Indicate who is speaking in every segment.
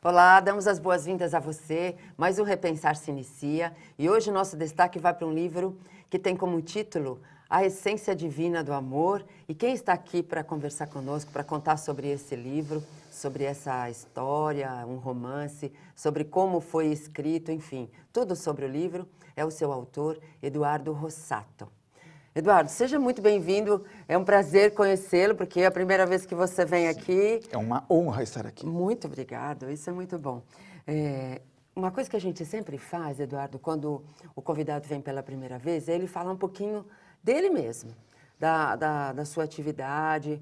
Speaker 1: Olá, damos as boas-vindas a você. Mais um Repensar se inicia. E hoje o nosso destaque vai para um livro que tem como título A Essência Divina do Amor. E quem está aqui para conversar conosco, para contar sobre esse livro, sobre essa história, um romance, sobre como foi escrito, enfim, tudo sobre o livro, é o seu autor, Eduardo Rossato. Eduardo, seja muito bem-vindo. É um prazer conhecê-lo, porque é a primeira vez que você vem aqui.
Speaker 2: É uma honra estar aqui.
Speaker 1: Muito obrigado, isso é muito bom. Uma coisa que a gente sempre faz, Eduardo, quando o convidado vem pela primeira vez, é ele falar um pouquinho dele mesmo, da sua atividade,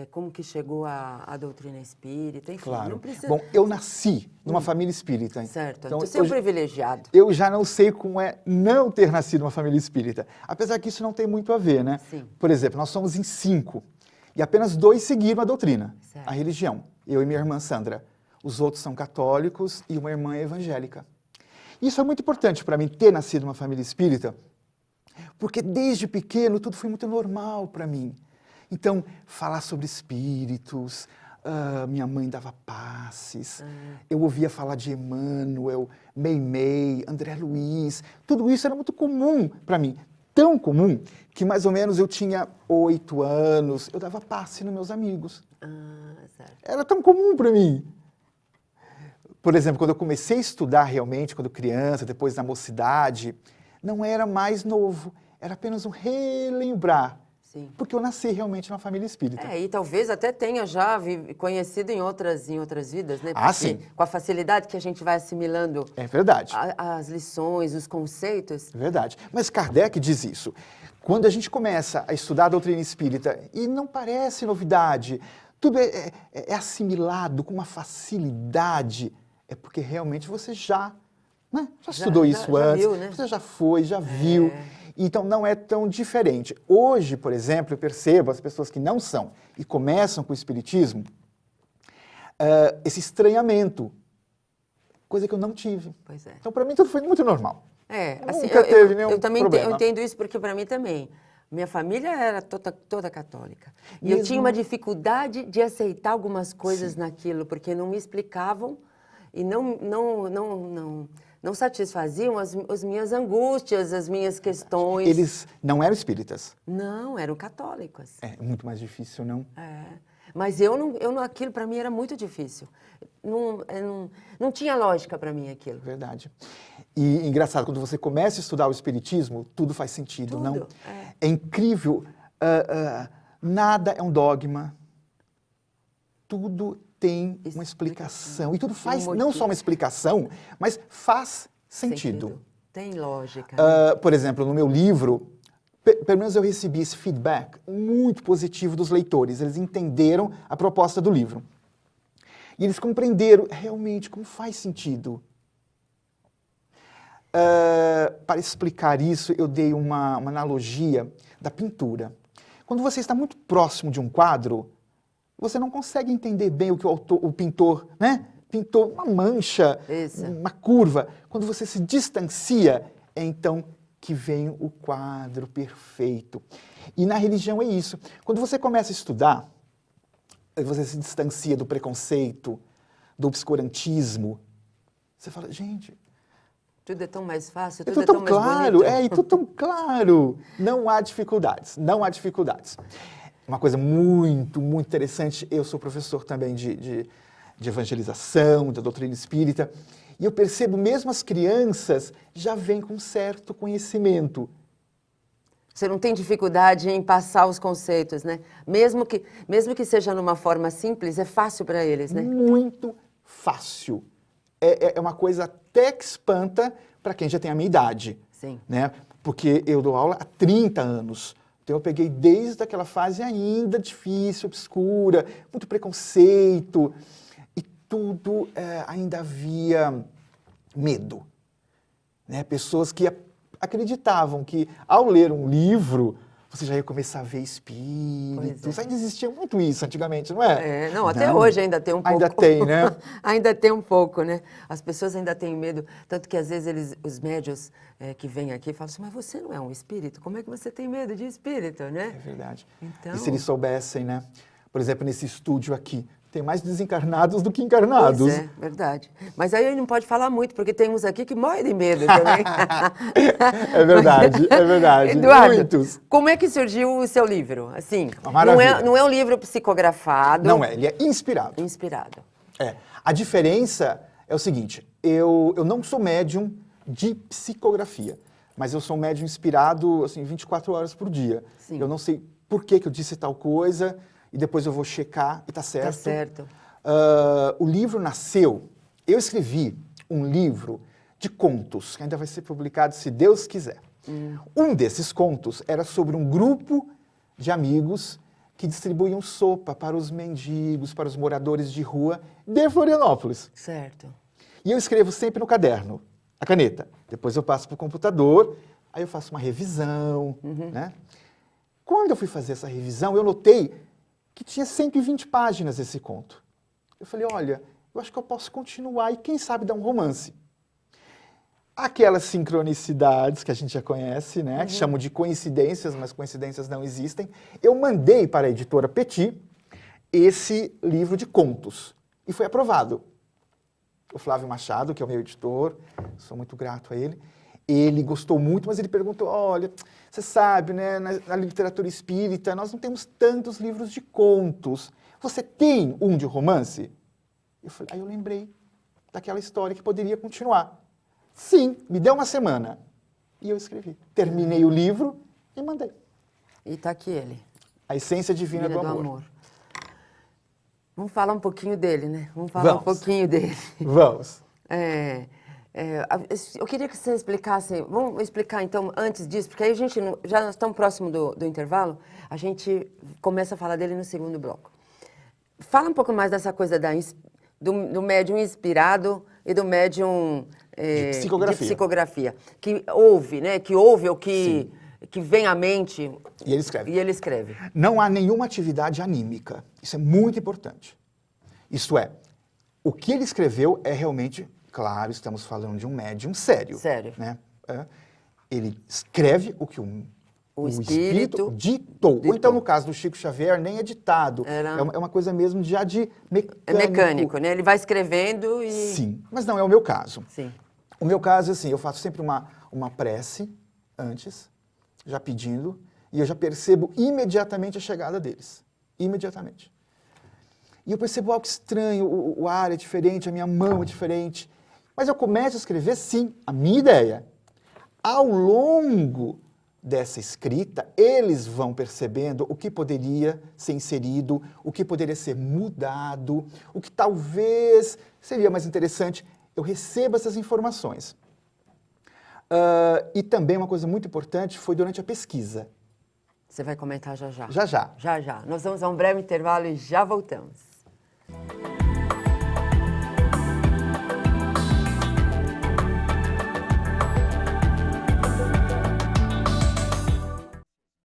Speaker 1: como que chegou à doutrina espírita, enfim.
Speaker 2: Claro.
Speaker 1: Não precisa...
Speaker 2: Bom, eu nasci numa família espírita.
Speaker 1: Certo,
Speaker 2: então
Speaker 1: você é um privilegiado.
Speaker 2: Eu já não sei como é não ter nascido numa família espírita. Apesar que isso não tem muito a ver, né?
Speaker 1: Sim.
Speaker 2: Por exemplo, nós somos em 5 e apenas 2 seguiram a doutrina,
Speaker 1: Certo.
Speaker 2: a religião. Eu e minha irmã Sandra. Os outros são católicos e uma irmã é evangélica. Isso é muito importante para mim, ter nascido numa família espírita, porque desde pequeno tudo foi muito normal para mim. Então, falar sobre espíritos, minha mãe dava passes, eu ouvia falar de Emmanuel, Meimei, André Luiz, tudo isso era muito comum para mim. Tão comum que mais ou menos eu tinha 8 anos, eu dava passe nos meus amigos.
Speaker 1: Certo.
Speaker 2: Era tão comum para mim. Por exemplo, quando eu comecei a estudar realmente, quando criança, depois na mocidade, não era mais novo, era apenas um relembrar.
Speaker 1: Sim.
Speaker 2: Porque eu nasci realmente numa família espírita.
Speaker 1: E talvez até tenha já conhecido em outras vidas, né? Porque
Speaker 2: sim.
Speaker 1: Com a facilidade que a gente vai assimilando
Speaker 2: É verdade.
Speaker 1: as lições, os conceitos.
Speaker 2: É verdade. Mas Kardec diz isso. Quando a gente começa a estudar a doutrina espírita, e não parece novidade, tudo é assimilado com uma facilidade, é porque realmente você já estudou isso antes,
Speaker 1: viu, né?
Speaker 2: você já foi, já viu. Então não é tão diferente. Hoje, por exemplo, eu percebo as pessoas que não são e começam com o espiritismo, esse estranhamento, coisa que eu não tive.
Speaker 1: Pois é.
Speaker 2: Então para mim tudo foi muito normal.
Speaker 1: Assim,
Speaker 2: Nunca teve nenhum
Speaker 1: eu também
Speaker 2: problema.
Speaker 1: eu entendo isso porque para mim também. Minha família era toda católica. E eu
Speaker 2: Mesmo-
Speaker 1: tinha uma dificuldade de aceitar algumas coisas naquilo, porque não me explicavam e não satisfaziam as minhas angústias, as minhas questões.
Speaker 2: Eles não eram espíritas.
Speaker 1: Não, eram católicos.
Speaker 2: É muito mais difícil, não?
Speaker 1: Mas aquilo para mim era muito difícil. Não tinha lógica para mim aquilo.
Speaker 2: Verdade. E engraçado, quando você começa a estudar o espiritismo, tudo faz sentido,
Speaker 1: Tudo,
Speaker 2: não? É incrível. Nada é um dogma. Tudo tem uma explicação. E tudo faz não só uma explicação, mas faz sentido.
Speaker 1: Tem lógica.
Speaker 2: Por exemplo, no meu livro, pelo menos eu recebi esse feedback muito positivo dos leitores. Eles entenderam a proposta do livro. E eles compreenderam realmente como faz sentido. Para explicar isso, eu dei uma analogia da pintura. Quando você está muito próximo de um quadro, você não consegue entender bem o que o pintor, né? Pintou uma mancha,
Speaker 1: Isso.
Speaker 2: uma curva. Quando você se distancia, é então que vem o quadro perfeito. E na religião é isso. Quando você começa a estudar, você se distancia do preconceito, do obscurantismo. Você fala, gente,
Speaker 1: Tudo é tão mais fácil,
Speaker 2: tudo
Speaker 1: tudo é
Speaker 2: tão
Speaker 1: tão mais
Speaker 2: claro,
Speaker 1: bonito.
Speaker 2: e tudo tão claro. Não há dificuldades, não há dificuldades. Uma coisa muito, muito interessante, eu sou professor também de evangelização, da doutrina espírita, e eu percebo mesmo as crianças já vêm com certo conhecimento.
Speaker 1: Você não tem dificuldade em passar os conceitos, né? Mesmo que seja numa forma simples, é fácil para eles, né?
Speaker 2: Muito fácil. É uma coisa até que espanta para quem já tem a minha idade.
Speaker 1: Sim.
Speaker 2: Né? Porque eu dou aula há 30 anos. Então eu peguei desde aquela fase ainda difícil, obscura, muito preconceito. E tudo ainda havia medo. Né? Pessoas que acreditavam que ao ler um livro você já ia começar a ver espíritos. Ainda existia muito isso antigamente, não é?
Speaker 1: Não, até hoje ainda tem um pouco.
Speaker 2: Ainda tem, né?
Speaker 1: Ainda tem um pouco, né? As pessoas ainda têm medo, tanto que às vezes os médiuns que vêm aqui falam assim, mas você não é um espírito? Como é que você tem medo de espírito, né?
Speaker 2: É verdade.
Speaker 1: Então...
Speaker 2: E se eles soubessem, né? Por exemplo, nesse estúdio aqui, Tem mais desencarnados do que encarnados.
Speaker 1: Pois é, verdade. Mas aí não pode falar muito, porque tem uns aqui que morrem de medo também.
Speaker 2: É verdade, é verdade.
Speaker 1: Eduardo,
Speaker 2: Muitos.
Speaker 1: como é que surgiu o seu livro? Assim,
Speaker 2: Uma maravilha.
Speaker 1: não é um livro psicografado.
Speaker 2: Não é, ele é inspirado.
Speaker 1: Inspirado.
Speaker 2: É. A diferença é o seguinte, eu não sou médium de psicografia, mas eu sou médium inspirado, assim, 24 horas por dia.
Speaker 1: Sim.
Speaker 2: Eu não sei por que eu disse tal coisa, e depois eu vou checar e tá certo.
Speaker 1: Tá certo.
Speaker 2: O livro nasceu, eu escrevi um livro de contos, que ainda vai ser publicado se Deus quiser. Um desses contos era sobre um grupo de amigos que distribuíam sopa para os mendigos, para os moradores de rua de Florianópolis.
Speaker 1: Certo.
Speaker 2: E eu escrevo sempre no caderno, a caneta. Depois eu passo para o computador, aí eu faço uma revisão, né? Quando eu fui fazer essa revisão, eu notei que tinha 120 páginas esse conto. Eu falei, olha, eu acho que eu posso continuar e quem sabe dar um romance. Aquelas sincronicidades que a gente já conhece, né? Que chamam de coincidências, mas coincidências não existem. Eu mandei para a editora Petit esse livro de contos e foi aprovado. O Flávio Machado, que é o meu editor, sou muito grato a ele, ele gostou muito, mas ele perguntou, olha, você sabe, né, na literatura espírita nós não temos tantos livros de contos. Você tem um de romance? Aí eu lembrei daquela história que poderia continuar. Sim, me deu uma semana. E eu escrevi. Terminei o livro e mandei.
Speaker 1: E tá aqui ele.
Speaker 2: A Essência Divina do Amor.
Speaker 1: Vamos falar um pouquinho dele, né? Vamos falar um pouquinho dele.
Speaker 2: Vamos.
Speaker 1: Eu queria que você explicasse, vamos explicar então antes disso, porque aí a gente, já nós estamos próximo do intervalo, a gente começa a falar dele no segundo bloco. Fala um pouco mais dessa coisa do médium inspirado e do médium de psicografia. Que ouve, né? Que ouve ou que vem à mente.
Speaker 2: E ele escreve.
Speaker 1: E ele escreve.
Speaker 2: Não há nenhuma atividade anímica. Isso é muito importante. Isto é, o que ele escreveu é realmente, claro, estamos falando de um médium sério.
Speaker 1: Sério.
Speaker 2: Né? Ele escreve o que o espírito ditou. Ou então, no caso do Chico Xavier, nem é ditado. É uma coisa mesmo já de mecânico.
Speaker 1: É mecânico, né? Ele vai escrevendo e...
Speaker 2: Sim, mas não é o meu caso.
Speaker 1: Sim.
Speaker 2: O meu caso é assim, eu faço sempre uma prece antes, já pedindo, e eu já percebo imediatamente a chegada deles. Imediatamente. E eu percebo algo estranho, o ar é diferente, a minha mão é diferente. Mas eu começo a escrever, sim, a minha ideia. Ao longo dessa escrita, eles vão percebendo o que poderia ser inserido, o que poderia ser mudado, o que talvez seria mais interessante. Eu recebo essas informações. E também uma coisa muito importante foi durante a pesquisa.
Speaker 1: Você vai comentar já já.
Speaker 2: Já já.
Speaker 1: Já já. Nós vamos a um breve intervalo e já voltamos.